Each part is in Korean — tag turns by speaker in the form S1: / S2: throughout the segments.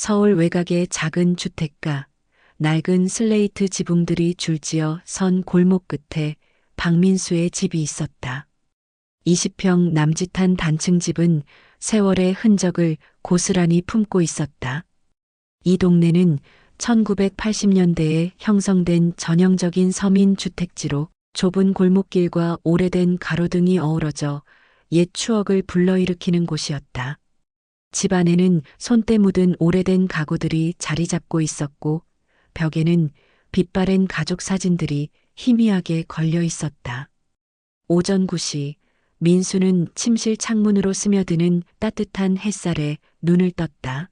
S1: 서울 외곽의 작은 주택가, 낡은 슬레이트 지붕들이 줄지어 선 골목 끝에 박민수의 집이 있었다. 20평 남짓한 단층 집은 세월의 흔적을 고스란히 품고 있었다. 이 동네는 1980년대에 형성된 전형적인 서민 주택지로 좁은 골목길과 오래된 가로등이 어우러져 옛 추억을 불러일으키는 곳이었다. 집 안에는 손때 묻은 오래된 가구들이 자리 잡고 있었고 벽에는 빛바랜 가족 사진들이 희미하게 걸려 있었다. 오전 9시 민수는 침실 창문으로 스며드는 따뜻한 햇살에 눈을 떴다.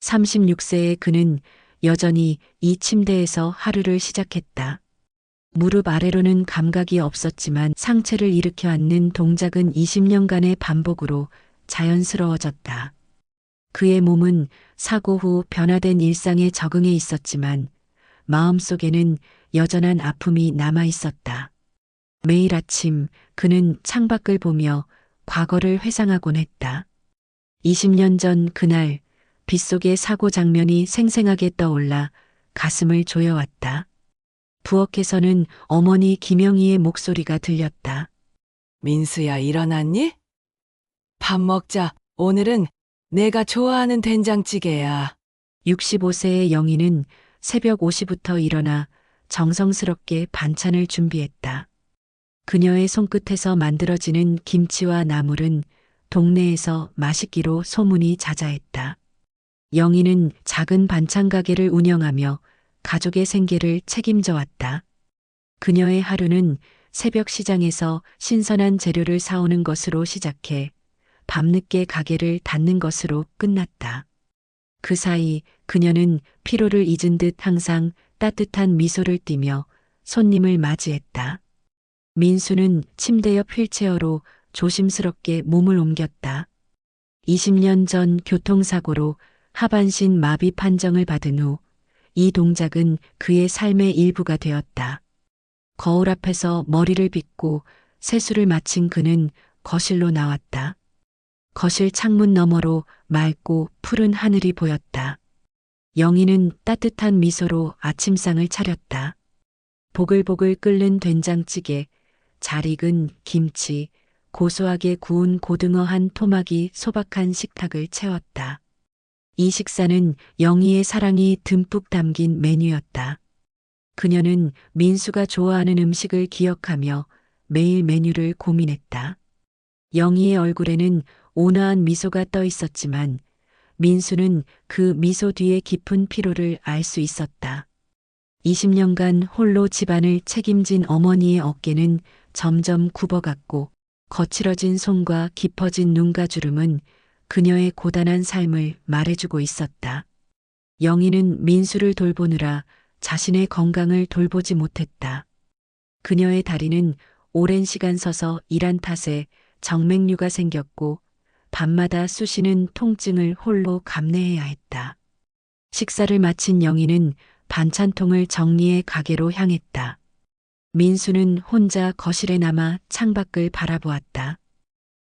S1: 36세의 그는 여전히 이 침대에서 하루를 시작했다. 무릎 아래로는 감각이 없었지만 상체를 일으켜 앉는 동작은 20년간의 반복으로 자연스러워졌다. 그의 몸은 사고 후 변화된 일상에 적응해 있었지만 마음속에는 여전한 아픔이 남아 있었다. 매일 아침 그는 창밖을 보며 과거를 회상하곤 했다. 20년 전 그날 빗속의 사고 장면이 생생하게 떠올라 가슴을 조여왔다. 부엌에서는 어머니 김영희의 목소리가 들렸다.
S2: 민수야, 일어났니? 밥 먹자. 오늘은 내가 좋아하는 된장찌개야.
S1: 65세의 영희는 새벽 5시부터 일어나 정성스럽게 반찬을 준비했다. 그녀의 손끝에서 만들어지는 김치와 나물은 동네에서 맛있기로 소문이 자자했다. 영희는 작은 반찬 가게를 운영하며 가족의 생계를 책임져 왔다. 그녀의 하루는 새벽 시장에서 신선한 재료를 사오는 것으로 시작해 밤늦게 가게를 닫는 것으로 끝났다. 그 사이 그녀는 피로를 잊은 듯 항상 따뜻한 미소를 띠며 손님을 맞이했다. 민수는 침대 옆 휠체어로 조심스럽게 몸을 옮겼다. 20년 전 교통사고로 하반신 마비 판정을 받은 후 이 동작은 그의 삶의 일부가 되었다. 거울 앞에서 머리를 빗고 세수를 마친 그는 거실로 나왔다. 거실 창문 너머로 맑고 푸른 하늘이 보였다. 영희는 따뜻한 미소로 아침상을 차렸다. 보글보글 끓는 된장찌개, 잘 익은 김치, 고소하게 구운 고등어 한 토막이 소박한 식탁을 채웠다. 이 식사는 영희의 사랑이 듬뿍 담긴 메뉴였다. 그녀는 민수가 좋아하는 음식을 기억하며 매일 메뉴를 고민했다. 영희의 얼굴에는 온화한 미소가 떠 있었지만 민수는 그 미소 뒤의 깊은 피로를 알 수 있었다. 20년간 홀로 집안을 책임진 어머니의 어깨는 점점 굽어갔고 거칠어진 손과 깊어진 눈가주름은 그녀의 고단한 삶을 말해주고 있었다. 영희는 민수를 돌보느라 자신의 건강을 돌보지 못했다. 그녀의 다리는 오랜 시간 서서 일한 탓에 정맥류가 생겼고 밤마다 쑤시는 통증을 홀로 감내해야 했다. 식사를 마친 영희는 반찬통을 정리해 가게로 향했다. 민수는 혼자 거실에 남아 창밖을 바라보았다.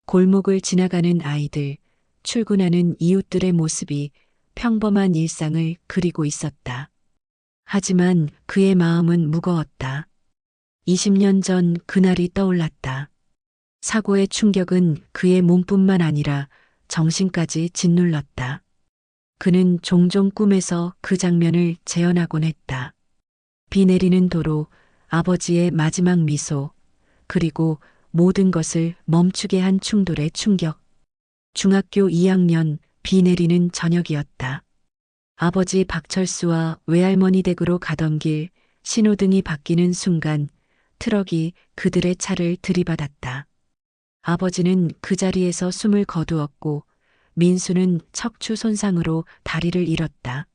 S1: 골목을 지나가는 아이들, 출근하는 이웃들의 모습이 평범한 일상을 그리고 있었다. 하지만 그의 마음은 무거웠다. 20년 전 그날이 떠올랐다. 사고의 충격은 그의 몸뿐만 아니라 정신까지 짓눌렀다. 그는 종종 꿈에서 그 장면을 재현하곤 했다. 비 내리는 도로, 아버지의 마지막 미소, 그리고 모든 것을 멈추게 한 충돌의 충격. 중학교 2학년 비 내리는 저녁이었다. 아버지 박철수와 외할머니 댁으로 가던 길 신호등이 바뀌는 순간 트럭이 그들의 차를 들이받았다. 아버지는 그 자리에서 숨을 거두었고 민수는 척추 손상으로 다리를 잃었다.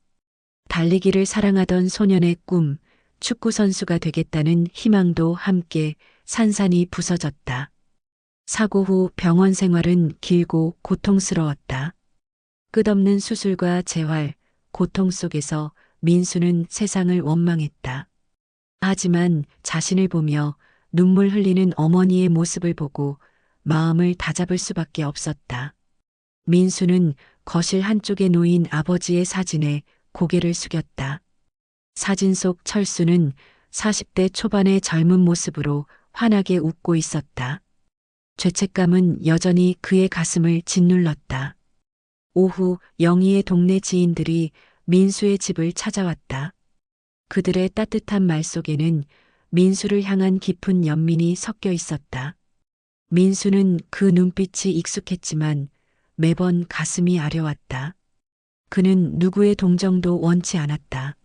S1: 달리기를 사랑하던 소년의 꿈, 축구 선수가 되겠다는 희망도 함께 산산이 부서졌다. 사고 후 병원 생활은 길고 고통스러웠다. 끝없는 수술과 재활, 고통 속에서 민수는 세상을 원망했다. 하지만 자신을 보며 눈물 흘리는 어머니의 모습을 보고 마음을 다잡을 수밖에 없었다. 민수는 거실 한쪽에 놓인 아버지의 사진에 고개를 숙였다. 사진 속 철수는 40대 초반의 젊은 모습으로 환하게 웃고 있었다. 죄책감은 여전히 그의 가슴을 짓눌렀다. 오후 영희의 동네 지인들이 민수의 집을 찾아왔다. 그들의 따뜻한 말 속에는 민수를 향한 깊은 연민이 섞여 있었다. 민수는 그 눈빛이 익숙했지만 매번 가슴이 아려왔다. 그는 누구의 동정도 원치 않았다.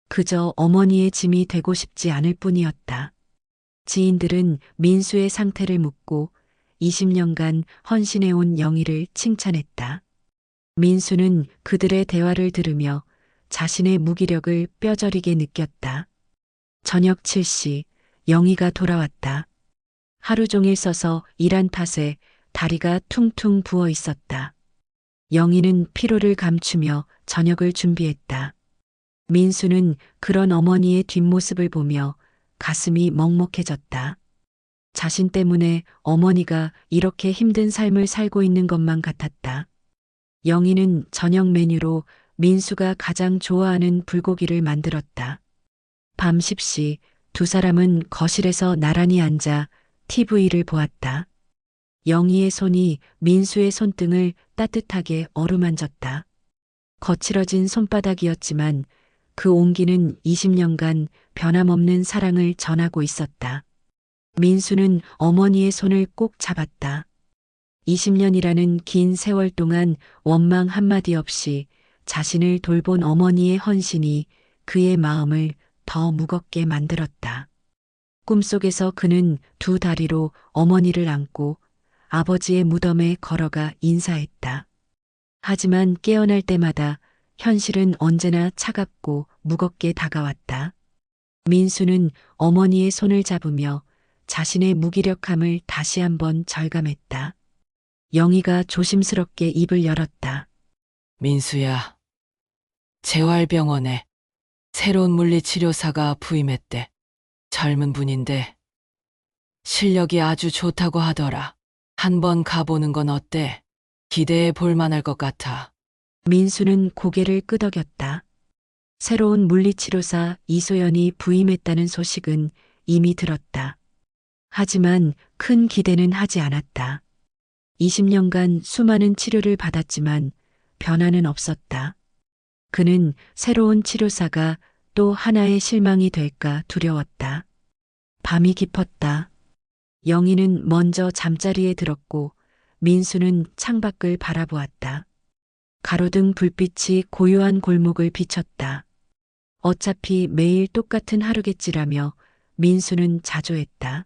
S1: 그저 어머니의 짐이 되고 싶지 않을 뿐이었다. 지인들은 민수의 상태를 묻고 20년간 헌신해온 영희를 칭찬했다. 민수는 그들의 대화를 들으며 자신의 무기력을 뼈저리게 느꼈다. 저녁 7시 영희가 돌아왔다. 하루 종일 써서 일한 탓에 다리가 퉁퉁 부어 있었다. 영희는 피로를 감추며 저녁을 준비했다. 민수는 그런 어머니의 뒷모습을 보며 가슴이 먹먹해졌다. 자신 때문에 어머니가 이렇게 힘든 삶을 살고 있는 것만 같았다. 영희는 저녁 메뉴로 민수가 가장 좋아하는 불고기를 만들었다. 밤 10시 두 사람은 거실에서 나란히 앉아 TV를 보았다. 영희의 손이 민수의 손등을 따뜻하게 어루만졌다. 거칠어진 손바닥이었지만 그 온기는 20년간 변함없는 사랑을 전하고 있었다. 민수는 어머니의 손을 꼭 잡았다. 20년이라는 긴 세월 동안 원망 한마디 없이 자신을 돌본 어머니의 헌신이 그의 마음을 더 무겁게 만들었다. 꿈속에서 그는 두 다리로 어머니를 안고 아버지의 무덤에 걸어가 인사했다. 하지만 깨어날 때마다 현실은 언제나 차갑고 무겁게 다가왔다. 민수는 어머니의 손을 잡으며 자신의 무기력함을 다시 한번 절감했다. 영희가 조심스럽게 입을 열었다.
S2: 민수야, 재활병원에 새로운 물리치료사가 부임했대. 젊은 분인데 실력이 아주 좋다고 하더라. 한번 가보는 건 어때? 기대해 볼 만할 것 같아.
S1: 민수는 고개를 끄덕였다. 새로운 물리치료사 이소연이 부임했다는 소식은 이미 들었다. 하지만 큰 기대는 하지 않았다. 20년간 수많은 치료를 받았지만 변화는 없었다. 그는 새로운 치료사가 또 하나의 실망이 될까 두려웠다. 밤이 깊었다. 영희는 먼저 잠자리에 들었고 민수는 창밖을 바라보았다. 가로등 불빛이 고요한 골목을 비췄다. 어차피 매일 똑같은 하루겠지라며 민수는 자조했다.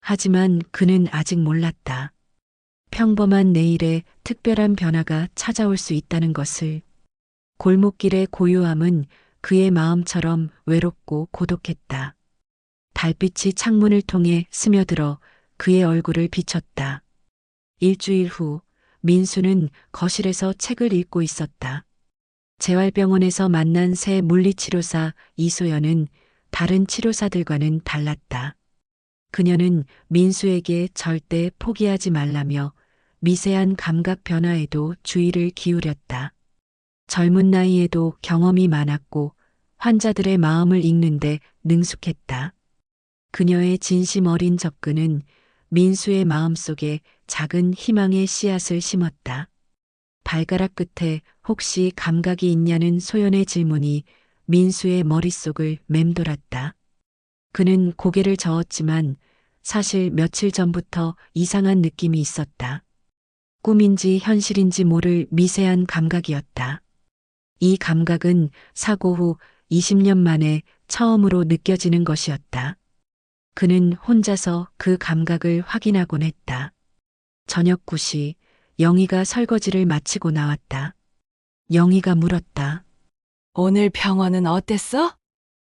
S1: 하지만 그는 아직 몰랐다. 평범한 내일에 특별한 변화가 찾아올 수 있다는 것을. 골목길의 고요함은 그의 마음처럼 외롭고 고독했다. 달빛이 창문을 통해 스며들어 그의 얼굴을 비췄다. 일주일 후 민수는 거실에서 책을 읽고 있었다. 재활병원에서 만난 새 물리치료사 이소연은 다른 치료사들과는 달랐다. 그녀는 민수에게 절대 포기하지 말라며 미세한 감각 변화에도 주의를 기울였다. 젊은 나이에도 경험이 많았고 환자들의 마음을 읽는데 능숙했다. 그녀의 진심 어린 접근은 민수의 마음속에 작은 희망의 씨앗을 심었다. 발가락 끝에 혹시 감각이 있냐는 소연의 질문이 민수의 머릿속을 맴돌았다. 그는 고개를 저었지만 사실 며칠 전부터 이상한 느낌이 있었다. 꿈인지 현실인지 모를 미세한 감각이었다. 이 감각은 사고 후 20년 만에 처음으로 느껴지는 것이었다. 그는 혼자서 그 감각을 확인하곤 했다. 저녁 9시 영희가 설거지를 마치고 나왔다. 영희가 물었다.
S2: 오늘 병원은 어땠어?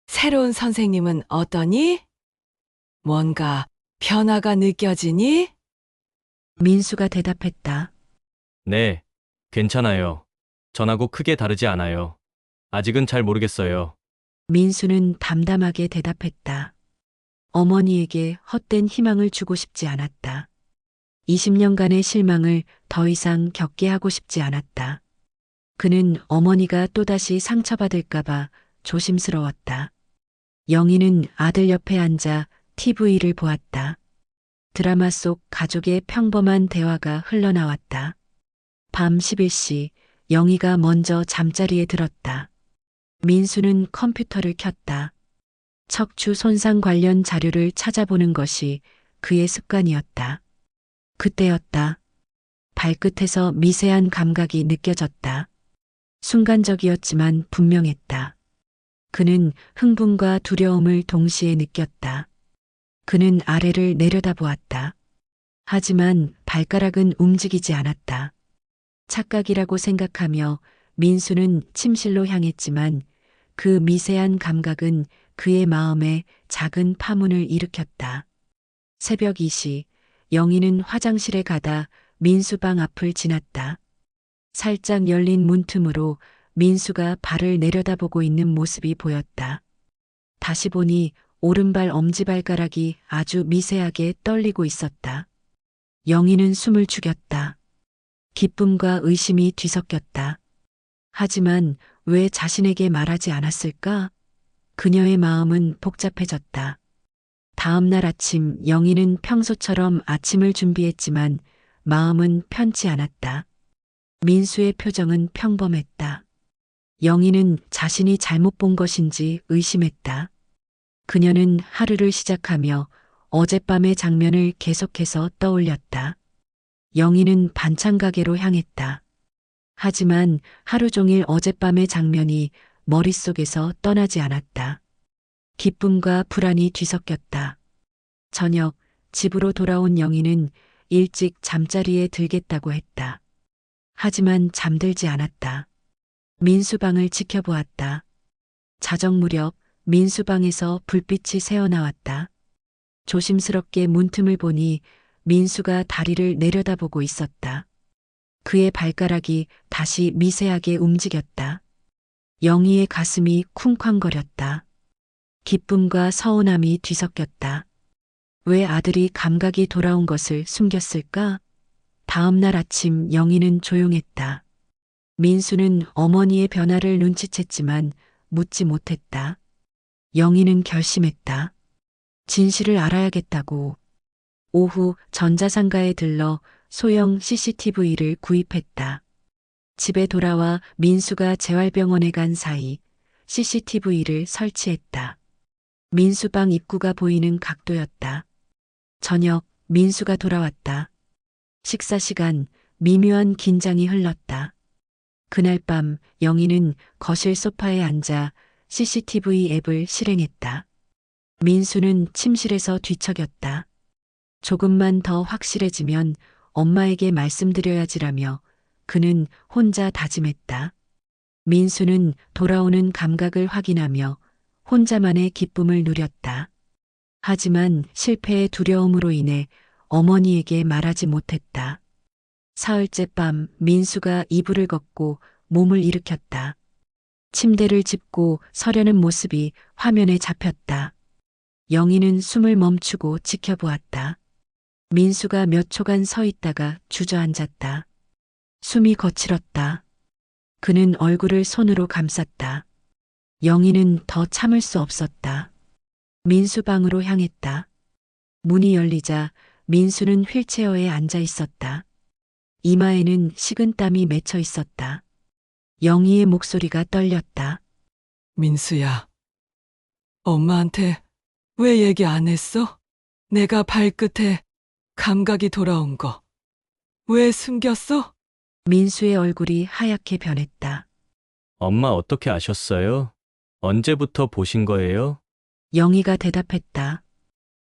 S2: 새로운 선생님은 어떠니? 뭔가 변화가 느껴지니?
S1: 민수가 대답했다.
S3: 네, 괜찮아요. 전하고 크게 다르지 않아요. 아직은 잘 모르겠어요.
S1: 민수는 담담하게 대답했다. 어머니에게 헛된 희망을 주고 싶지 않았다. 20년간의 실망을 더 이상 겪게 하고 싶지 않았다. 그는 어머니가 또다시 상처받을까봐 조심스러웠다. 영희는 아들 옆에 앉아 TV를 보았다. 드라마 속 가족의 평범한 대화가 흘러나왔다. 밤 11시 영희가 먼저 잠자리에 들었다. 민수는 컴퓨터를 켰다. 척추 손상 관련 자료를 찾아보는 것이 그의 습관이었다. 그때였다. 발끝에서 미세한 감각이 느껴졌다. 순간적이었지만 분명했다. 그는 흥분과 두려움을 동시에 느꼈다. 그는 아래를 내려다보았다. 하지만 발가락은 움직이지 않았다. 착각이라고 생각하며 민수는 침실로 향했지만 그 미세한 감각은 그의 마음에 작은 파문을 일으켰다. 새벽 2시 영희는 화장실에 가다 민수 방 앞을 지났다. 살짝 열린 문틈으로 민수가 발을 내려다보고 있는 모습이 보였다. 다시 보니 오른발 엄지발가락이 아주 미세하게 떨리고 있었다. 영희는 숨을 죽였다. 기쁨과 의심이 뒤섞였다. 하지만 왜 자신에게 말하지 않았을까? 그녀의 마음은 복잡해졌다. 다음 날 아침 영희는 평소처럼 아침을 준비했지만 마음은 편치 않았다. 민수의 표정은 평범했다. 영희는 자신이 잘못 본 것인지 의심했다. 그녀는 하루를 시작하며 어젯밤의 장면을 계속해서 떠올렸다. 영희는 반찬 가게로 향했다. 하지만 하루 종일 어젯밤의 장면이 머릿속에서 떠나지 않았다. 기쁨과 불안이 뒤섞였다. 저녁 집으로 돌아온 영희는 일찍 잠자리에 들겠다고 했다. 하지만 잠들지 않았다. 민수방을 지켜보았다. 자정 무렵 민수방에서 불빛이 새어나왔다. 조심스럽게 문틈을 보니 민수가 다리를 내려다보고 있었다. 그의 발가락이 다시 미세하게 움직였다. 영희의 가슴이 쿵쾅거렸다. 기쁨과 서운함이 뒤섞였다. 왜 아들이 감각이 돌아온 것을 숨겼을까? 다음 날 아침 영희는 조용했다. 민수는 어머니의 변화를 눈치챘지만 묻지 못했다. 영희는 결심했다. 진실을 알아야겠다고. 오후 전자상가에 들러 소형 CCTV를 구입했다. 집에 돌아와 민수가 재활병원에 간 사이 CCTV를 설치했다. 민수방 입구가 보이는 각도였다. 저녁 민수가 돌아왔다. 식사 시간 미묘한 긴장이 흘렀다. 그날 밤 영희는 거실 소파에 앉아 CCTV 앱을 실행했다. 민수는 침실에서 뒤척였다. 조금만 더 확실해지면 엄마에게 말씀드려야지라며 그는 혼자 다짐했다. 민수는 돌아오는 감각을 확인하며 혼자만의 기쁨을 누렸다. 하지만 실패의 두려움으로 인해 어머니에게 말하지 못했다. 사흘째 밤 민수가 이불을 걷고 몸을 일으켰다. 침대를 짚고 서려는 모습이 화면에 잡혔다. 영희는 숨을 멈추고 지켜보았다. 민수가 몇 초간 서 있다가 주저앉았다. 숨이 거칠었다. 그는 얼굴을 손으로 감쌌다. 영희는 더 참을 수 없었다. 민수 방으로 향했다. 문이 열리자 민수는 휠체어에 앉아 있었다. 이마에는 식은땀이 맺혀 있었다. 영희의 목소리가 떨렸다.
S2: 민수야, 엄마한테 왜 얘기 안 했어? 내가 발끝에 감각이 돌아온 거. 왜 숨겼어?
S1: 민수의 얼굴이 하얗게 변했다.
S3: 엄마 어떻게 아셨어요? 언제부터 보신 거예요?
S1: 영희가 대답했다.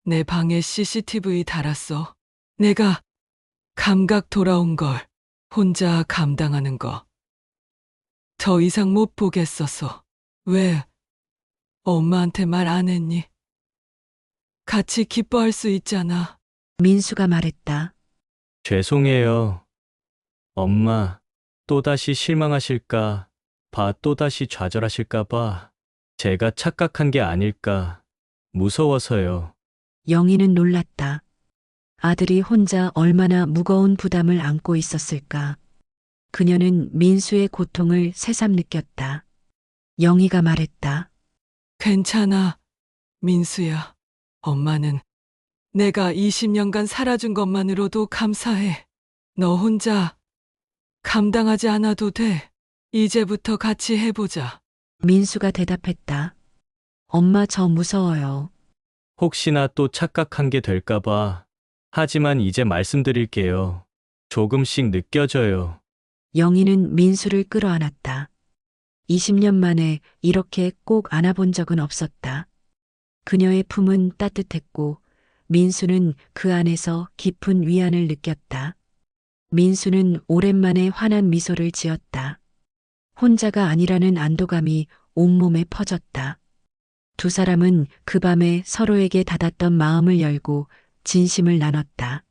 S2: 내 방에 CCTV 달았어. 내가 감각 돌아온 걸 혼자 감당하는 거. 더 이상 못 보겠어서. 왜 엄마한테 말 안 했니? 같이 기뻐할 수 있잖아.
S1: 민수가 말했다.
S3: 죄송해요. 엄마, 또다시 실망하실까 봐, 또다시 좌절하실까 봐. 제가 착각한 게 아닐까 무서워서요.
S1: 영희는 놀랐다. 아들이 혼자 얼마나 무거운 부담을 안고 있었을까. 그녀는 민수의 고통을 새삼 느꼈다. 영희가 말했다.
S2: 괜찮아, 민수야. 엄마는 내가 20년간 살아준 것만으로도 감사해. 너 혼자 감당하지 않아도 돼. 이제부터 같이 해보자.
S1: 민수가 대답했다. 엄마 저 무서워요.
S3: 혹시나 또 착각한 게 될까봐. 하지만 이제 말씀드릴게요. 조금씩 느껴져요.
S1: 영희는 민수를 끌어안았다. 20년 만에 이렇게 꼭 안아본 적은 없었다. 그녀의 품은 따뜻했고 민수는 그 안에서 깊은 위안을 느꼈다. 민수는 오랜만에 환한 미소를 지었다. 혼자가 아니라는 안도감이 온몸에 퍼졌다. 두 사람은 그 밤에 서로에게 닫았던 마음을 열고 진심을 나눴다.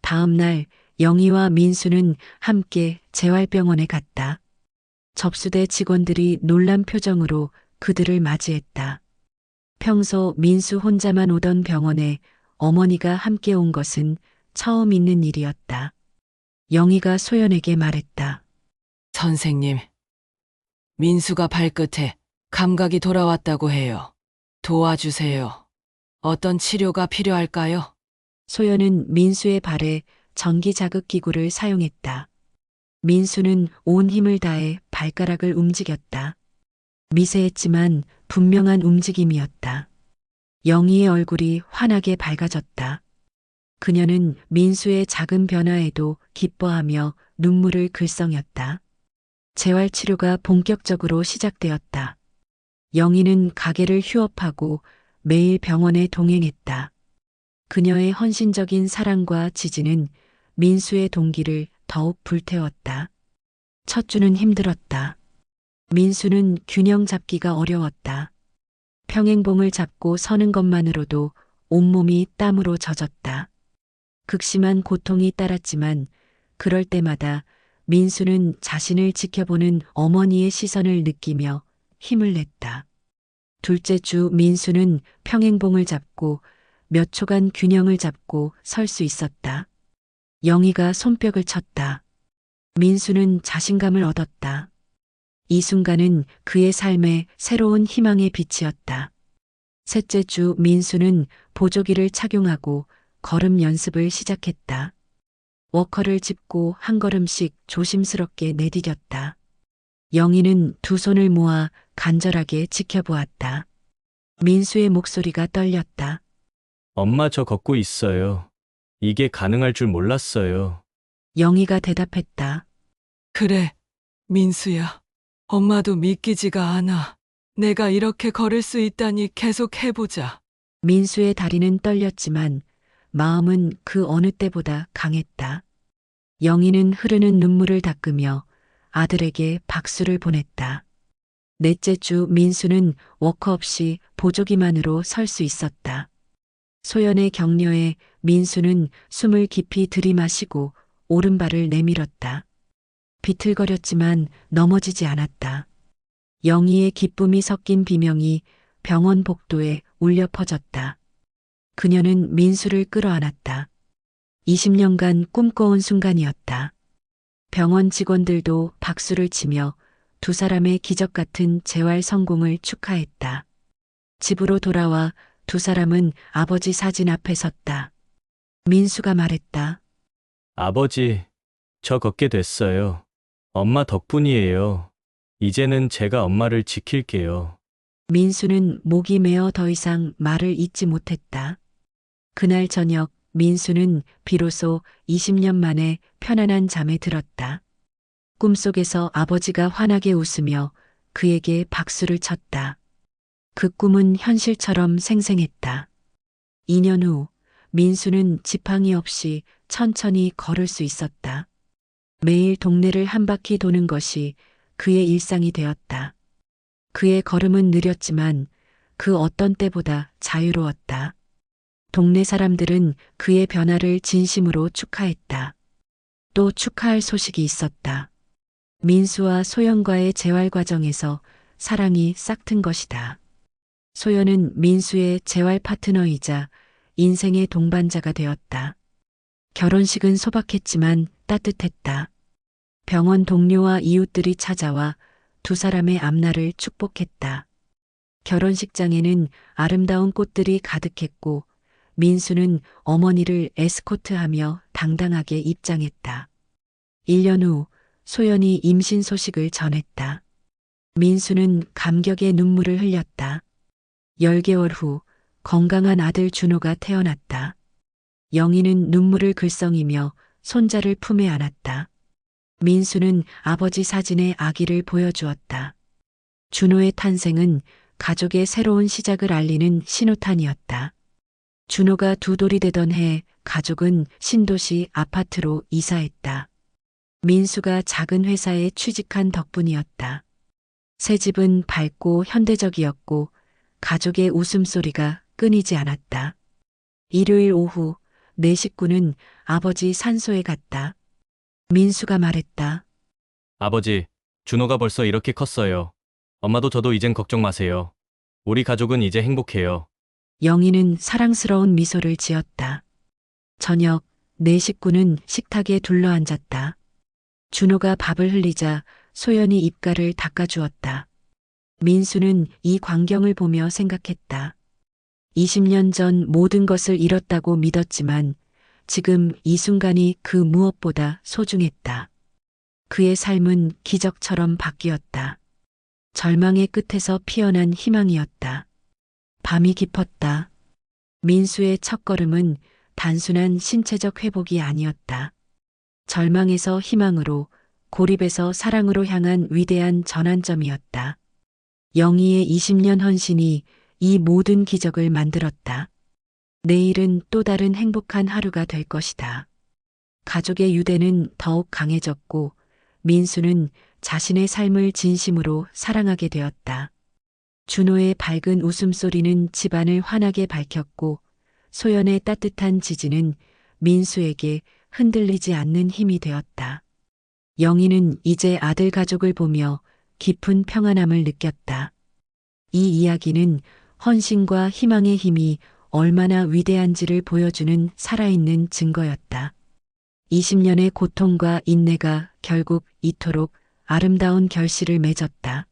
S1: 다음 날 영희와 민수는 함께 재활병원에 갔다. 접수대 직원들이 놀란 표정으로 그들을 맞이했다. 평소 민수 혼자만 오던 병원에 어머니가 함께 온 것은 처음 있는 일이었다. 영희가 소연에게 말했다.
S2: 선생님, 민수가 발끝에 감각이 돌아왔다고 해요. 도와주세요. 어떤 치료가 필요할까요?
S1: 소연은 민수의 발에 전기 자극기구를 사용했다. 민수는 온 힘을 다해 발가락을 움직였다. 미세했지만 분명한 움직임이었다. 영희의 얼굴이 환하게 밝아졌다. 그녀는 민수의 작은 변화에도 기뻐하며 눈물을 글썽였다. 재활치료가 본격적으로 시작되었다. 영희는 가게를 휴업하고 매일 병원에 동행했다. 그녀의 헌신적인 사랑과 지지는 민수의 동기를 더욱 불태웠다. 첫 주는 힘들었다. 민수는 균형 잡기가 어려웠다. 평행봉을 잡고 서는 것만으로도 온몸이 땀으로 젖었다. 극심한 고통이 따랐지만 그럴 때마다 민수는 자신을 지켜보는 어머니의 시선을 느끼며 힘을 냈다. 둘째 주 민수는 평행봉을 잡고 몇 초간 균형을 잡고 설 수 있었다. 영희가 손뼉을 쳤다. 민수는 자신감을 얻었다. 이 순간은 그의 삶에 새로운 희망의 빛이었다. 셋째 주 민수는 보조기를 착용하고 걸음 연습을 시작했다. 워커를 짚고 한 걸음씩 조심스럽게 내디뎠다. 영희는 두 손을 모아 간절하게 지켜보았다. 민수의 목소리가 떨렸다.
S3: 엄마 저 걷고 있어요. 이게 가능할 줄 몰랐어요.
S1: 영희가 대답했다.
S2: 그래, 민수야. 엄마도 믿기지가 않아. 내가 이렇게 걸을 수 있다니 계속 해보자.
S1: 민수의 다리는 떨렸지만 마음은 그 어느 때보다 강했다. 영희는 흐르는 눈물을 닦으며 아들에게 박수를 보냈다. 넷째 주 민수는 워커 없이 보조기만으로 설 수 있었다. 소연의 격려에 민수는 숨을 깊이 들이마시고 오른발을 내밀었다. 비틀거렸지만 넘어지지 않았다. 영희의 기쁨이 섞인 비명이 병원 복도에 울려 퍼졌다. 그녀는 민수를 끌어안았다. 20년간 꿈꿔온 순간이었다. 병원 직원들도 박수를 치며 두 사람의 기적 같은 재활 성공을 축하했다. 집으로 돌아와 두 사람은 아버지 사진 앞에 섰다. 민수가 말했다.
S3: 아버지, 저 걷게 됐어요. 엄마 덕분이에요. 이제는 제가 엄마를 지킬게요.
S1: 민수는 목이 메어 더 이상 말을 잇지 못했다. 그날 저녁 민수는 비로소 20년 만에 편안한 잠에 들었다. 꿈속에서 아버지가 환하게 웃으며 그에게 박수를 쳤다. 그 꿈은 현실처럼 생생했다. 2년 후 민수는 지팡이 없이 천천히 걸을 수 있었다. 매일 동네를 한 바퀴 도는 것이 그의 일상이 되었다. 그의 걸음은 느렸지만 그 어떤 때보다 자유로웠다. 동네 사람들은 그의 변화를 진심으로 축하했다. 또 축하할 소식이 있었다. 민수와 소연과의 재활 과정에서 사랑이 싹튼 것이다. 소연은 민수의 재활 파트너이자 인생의 동반자가 되었다. 결혼식은 소박했지만 따뜻했다. 병원 동료와 이웃들이 찾아와 두 사람의 앞날을 축복했다. 결혼식장에는 아름다운 꽃들이 가득했고 민수는 어머니를 에스코트하며 당당하게 입장했다. 1년 후 소연이 임신 소식을 전했다. 민수는 감격의 눈물을 흘렸다. 10개월 후 건강한 아들 준호가 태어났다. 영희는 눈물을 글썽이며 손자를 품에 안았다. 민수는 아버지 사진에 아기를 보여주었다. 준호의 탄생은 가족의 새로운 시작을 알리는 신호탄이었다. 준호가 두 돌이 되던 해 가족은 신도시 아파트로 이사했다. 민수가 작은 회사에 취직한 덕분이었다. 새 집은 밝고 현대적이었고 가족의 웃음소리가 끊이지 않았다. 일요일 오후 네 식구는 아버지 산소에 갔다. 민수가 말했다.
S3: 아버지, 준호가 벌써 이렇게 컸어요. 엄마도 저도 이젠 걱정 마세요. 우리 가족은 이제 행복해요.
S1: 영희는 사랑스러운 미소를 지었다. 저녁 네 식구는 식탁에 둘러앉았다. 준호가 밥을 흘리자 소연이 입가를 닦아주었다. 민수는 이 광경을 보며 생각했다. 20년 전 모든 것을 잃었다고 믿었지만 지금 이 순간이 그 무엇보다 소중했다. 그의 삶은 기적처럼 바뀌었다. 절망의 끝에서 피어난 희망이었다. 밤이 깊었다. 민수의 첫걸음은 단순한 신체적 회복이 아니었다. 절망에서 희망으로, 고립에서 사랑으로 향한 위대한 전환점이었다. 영희의 20년 헌신이 이 모든 기적을 만들었다. 내일은 또 다른 행복한 하루가 될 것이다. 가족의 유대는 더욱 강해졌고 민수는 자신의 삶을 진심으로 사랑하게 되었다. 준호의 밝은 웃음소리는 집안을 환하게 밝혔고 소연의 따뜻한 지지는 민수에게 흔들리지 않는 힘이 되었다. 영희는 이제 아들 가족을 보며 깊은 평안함을 느꼈다. 이 이야기는 헌신과 희망의 힘이 얼마나 위대한지를 보여주는 살아있는 증거였다. 20년의 고통과 인내가 결국 이토록 아름다운 결실을 맺었다.